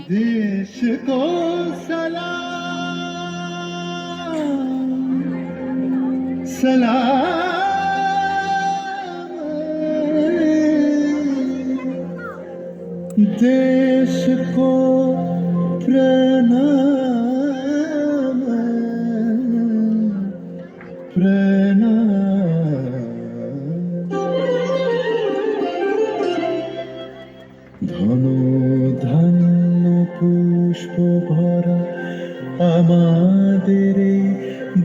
देश को सलाम सलाम, देश को प्रणाम प्रणाम। ধন ধান্য পুষ্প ভরা আমাদের এই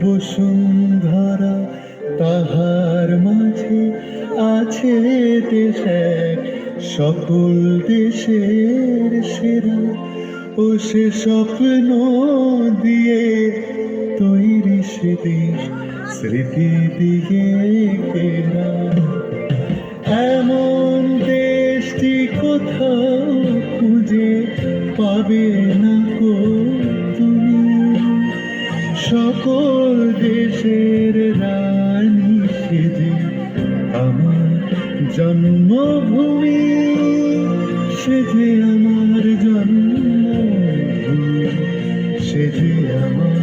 বসুন্ধরা, তাহার মাঝে আছে দেশ এক সকল দেশের সেরা। ও সে স্বপ্ন দিয়ে তৈরি সে দেশ স্মৃতি দিয়ে ঘেরা। এমন দেশটি কোথাও খুঁজে পাবে না গো তুমি, সকল দেশের রানী সেজে আমার জন্মভূমি, সেজে আমার জন্মভূমি, সেজে আমার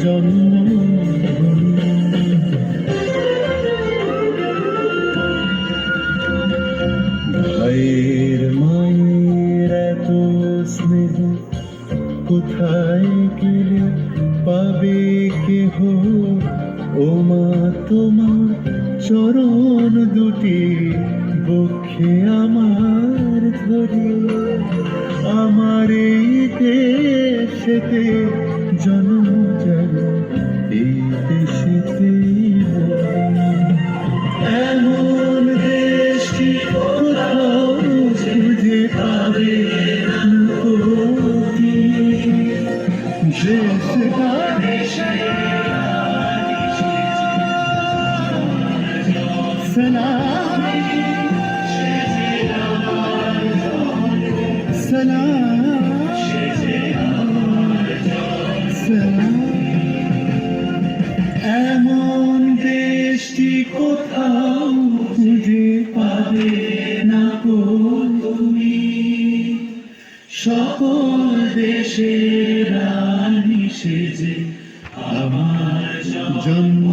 জন্মভূমি। ভাইয়ের মায়ের এত স্নেহ কোথায় গেলে পাবে কেহ, ও মা তোমার চরণ দুটি বক্ষে আমার ধরে, আমার এই দেশেতে জন্ম যেন এই দেশেতে এমন দেশটি কোথাও খুঁজে পাবে না তুমি, দেশ सलाम सलाम सलाम। এমন দেশটি কোথাও খুঁজে পাবে না গো তুমি, সকল দেশের রানী সেজে আমার জন্ম